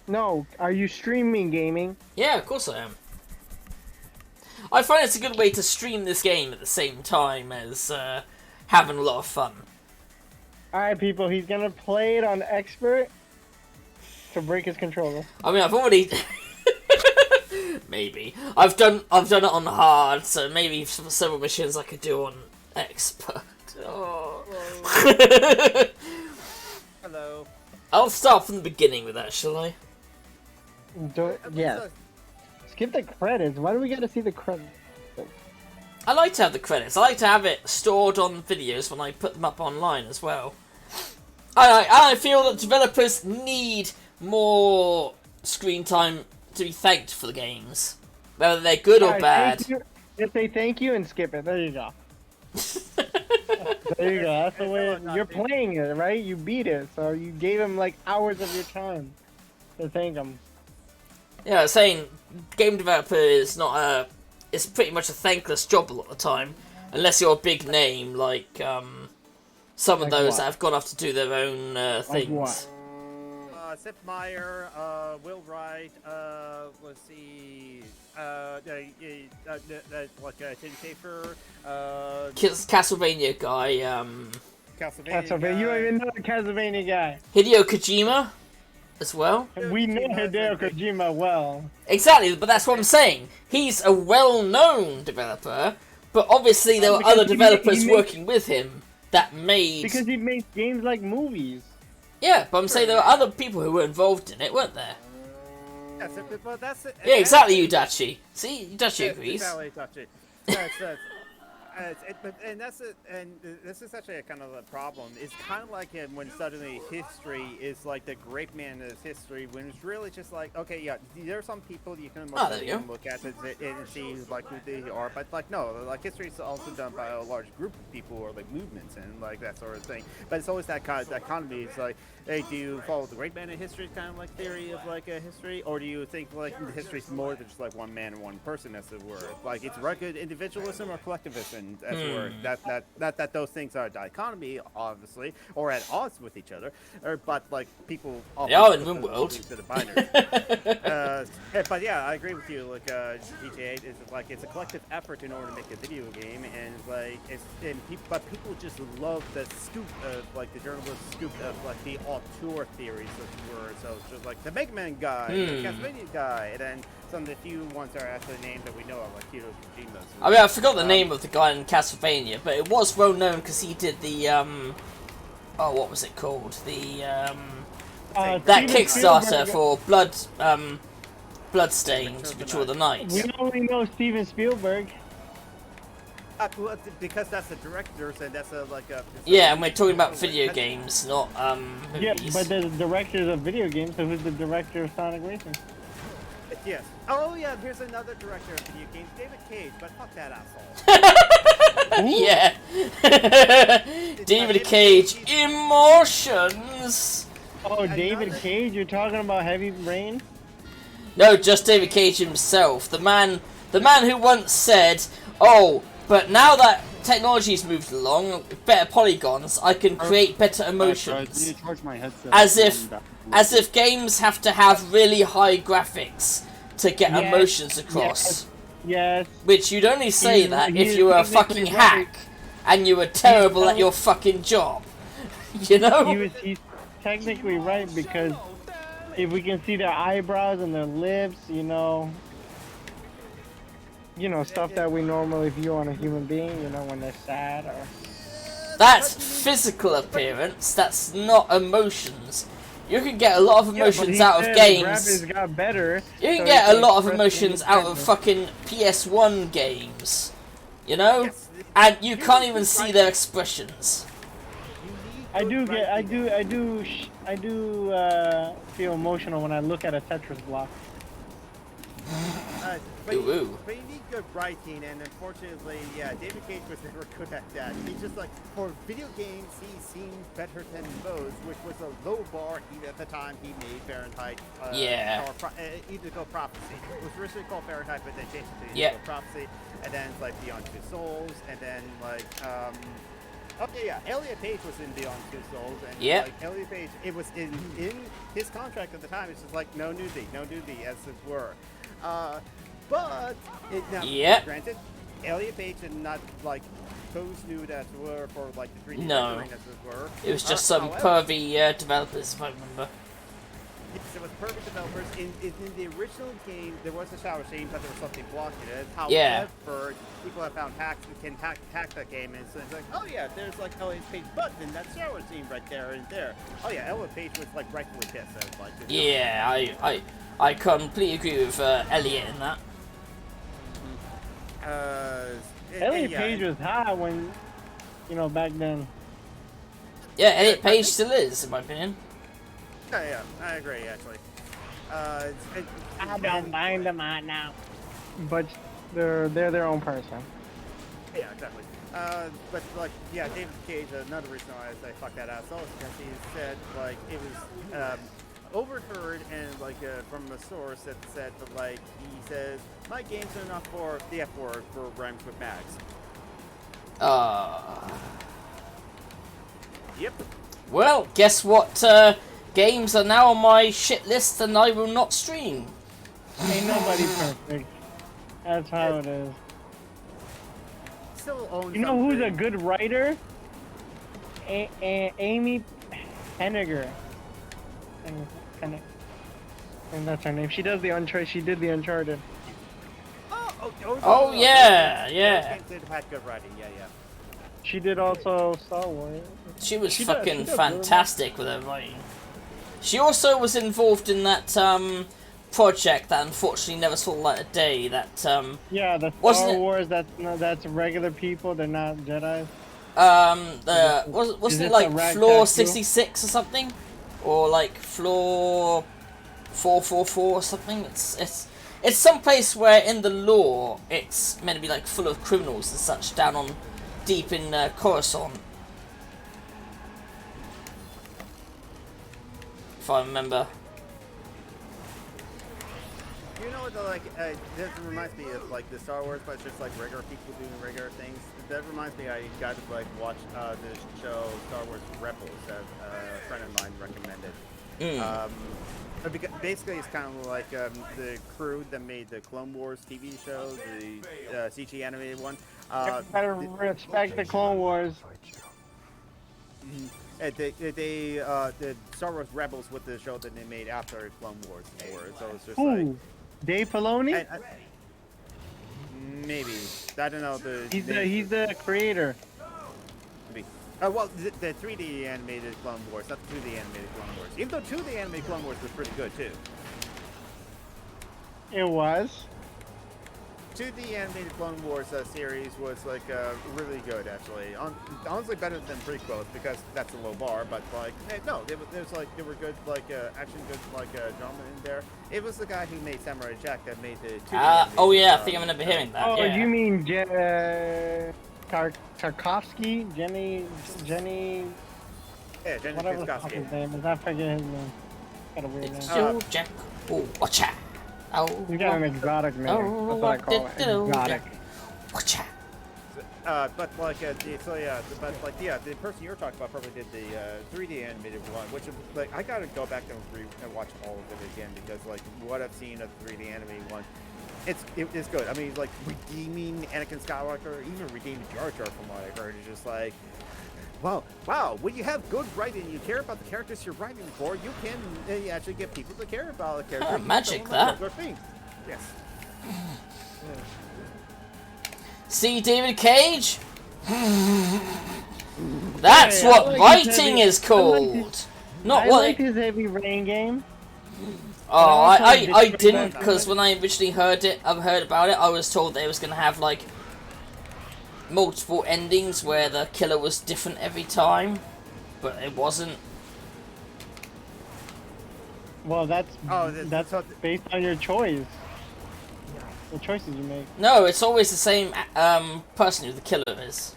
No, are you streaming gaming? Yeah, of course I am. I find it's a good way to stream this game at the same time as having a lot of fun. Alright, people, he's gonna play it on expert to break his controller. I mean, I've already maybe I've done it on hard, so maybe for several missions I could do on expert. Oh. Hello. I'll start from the beginning with that, shall I? Yeah. Skip the credits. Why do we gotta see the credits? I like to have the credits. I like to have it stored on videos when I put them up online as well. I feel that developers need more screen time to be thanked for the games, whether they're good or bad. Just say thank you and skip it. There you go. There you go. That's the way you're playing it, right? You beat it, so you gave him like hours of your time to thank him. Yeah, saying game developer is not a. It's pretty much a thankless job a lot of the time, unless you're a big name like some of those that have gone off to do their own things. Like what? Sip Meyer, Will Wright, let's see, Tim Schafer, Castlevania guy, Castlevania. You don't even know the Castlevania guy. Hideo Kojima, as well. We know Hideo Kojima well. Exactly, but that's what I'm saying. He's a well-known developer, but obviously there were other developers working with him that made... Because he makes games like movies. Yeah, but I'm saying there were other people who were involved in it, weren't there? Yes, but that's it. Yeah, exactly, Udachi. See, Udachi agrees. Exactly, Udachi. And that's it. And this is actually a kind of a problem. It's kind of like when suddenly history is like the great man of history, when it's really just like, okay, yeah, there are some people you can look at and see like who they are, but like no, like history is also done by a large group of people or like movements and like that sort of thing. But it's always that kind of dichotomy. It's like, hey, do you follow the great man of history kind of like theory of like a history, or do you think like history is more than just like one man and one person, as it were? Like it's rugged individualism or collectivism, as it were. That those things are a dichotomy, obviously, or at odds with each other, but like people they are in one world. But yeah, I agree with you. Like GTA is like it's a collective effort in order to make a video game, and like but people just love the scoop of like the journalist scoop of like the auteur theories, as it were. So it's just like the Mega Man guy, the Castlevania guy, and then some of the few ones are actually names that we know of, like Hideo Kojima. I mean, I forgot the name of the guy in Castlevania, but it was well known because he did the oh, what was it called? The that Kickstarter for Bloodstained, Ritual of the Night. We only know Steven Spielberg. Because that's the directors, and that's yeah, and we're talking about video games, not movies. Yeah, but the directors of video games. So who's the director of Sonic Racing? Yes. Oh yeah, here's another director of video games, David Cage. But fuck that asshole. Yeah. David Cage, Emotions. Oh, David Cage? You're talking about Heavy Rain? No, just David Cage himself. The man who once said, "Oh, but now that technology's moved along, with better polygons, I can create better emotions." As if games have to have really high graphics to get emotions across. Yes. Which you'd only say that if you were a fucking hack and you were terrible at your fucking job. You know? He's technically right, because if we can see their eyebrows and their lips, you know, stuff that we normally view on a human being, when they're sad or... That's physical appearance, that's not emotions. You can get a lot of emotions out of games. Got better, you can get a lot of emotions out of fucking PS1 games. You know? And you can't even see their expressions. I do feel emotional when I look at a Tetris block. But you need good writing, and unfortunately, yeah, David Cage was never good at that. He just like, for video games, he seemed better than most, which was a low bar at the time he made Fahrenheit. Indigo Prophecy. It was originally called Fahrenheit, but then changed it to Indigo Prophecy, and then like Beyond Two Souls, and then like Okay, yeah, Elliot Page was in Beyond Two Souls, and like Elliot Page, it was in his contract at the time. It's just like no nudity, as it were. But granted, Elliot Page did not like pose nude as it were for like the 3D rendering as it were. It was just some pervy developers, if I remember. Yes, it was perfect developers. In the original game, there was a shower scene, but there was something blocking it. However, people have found hacks that can hack that game, and so it's like, oh yeah, there's like Elliot Page button in that shower scene right there and there. Oh yeah, Elliot Page was like rightfully pissed. So like, yeah, I completely agree with Elliot in that. Elliot Page was hot when, back then. Yeah, Elliot Page still is, in my opinion. Yeah, I agree, actually. I don't mind them hot now. But they're their own person. Yeah, exactly. But, like, yeah, David Cage, another reason why I say fuck that asshole is because he said, like, it was overheard and, like, from a source that said that, like, he says, my games are enough for the F word for rhymes with Max. Yep. Well, guess what? Games are now on my shit list and I will not stream. Ain't nobody perfect. That's how it is. Still owns you know who's a good writer? Amy Henniger. And that's her name. She does the Uncharted. She did the Uncharted. Oh yeah. Did have good writing. Yeah. She did also Star Wars. She was fucking fantastic with her writing. She also was involved in that project that unfortunately never saw the light of day. That yeah, the Star Wars. That's regular people. They're not Jedi. Wasn't it like Floor 66 or something, or like Floor 444 or something? It's some place where in the lore it's meant to be like full of criminals and such down on deep in Coruscant. If I remember. You know what, like, this reminds me of, like, the Star Wars, but it's just, like, regular people doing regular things. That reminds me, I got to, like, watch this show, Star Wars Rebels, that a friend of mine recommended. But basically, it's kind of like the crew that made the Clone Wars TV show, the CG animated one. Better respect the Clone Wars. The Star Wars Rebels was the show that they made after Clone Wars. So it's just like Dave Filoni. Maybe I don't know. He's the creator. Maybe. Well, the 3D animated Clone Wars, not the 2D animated Clone Wars. Even though 2D animated Clone Wars was pretty good too. It was. 2D animated Clone Wars series was like really good actually. Honestly, better than prequels because that's a low bar. But like, no, there were good like action, good like drama in there. It was the guy who made Samurai Jack that made the 2D. Oh yeah, I think I remember hearing that. Oh, yeah. You mean Tarkovsky? Jenny. Yeah, Jenny whatever the fuck his name is. I forget his name. Got a weird name. Jack. Oh, watch out. Oh, he's got an exotic name. That's what I call it. Exotic. Watch out. But like, the person you were talking about probably did the 3D animated one, which like I gotta go back and watch all of it again because like what I've seen of the 3D animated one, it's good. I mean, like redeeming Anakin Skywalker, even redeeming Jar Jar from what I heard, is just like, wow. When you have good writing, you care about the characters you're writing for, you can actually get people to care about the character. Magic that. Yes. See, David Cage? That's what writing is called. I like his Heavy Rain game. Oh, I didn't, because when I originally heard about it, I was told that it was going to have, like, multiple endings where the killer was different every time, but it wasn't. Well, that's based on your choice. The choices you make. No, it's always the same person who the killer is.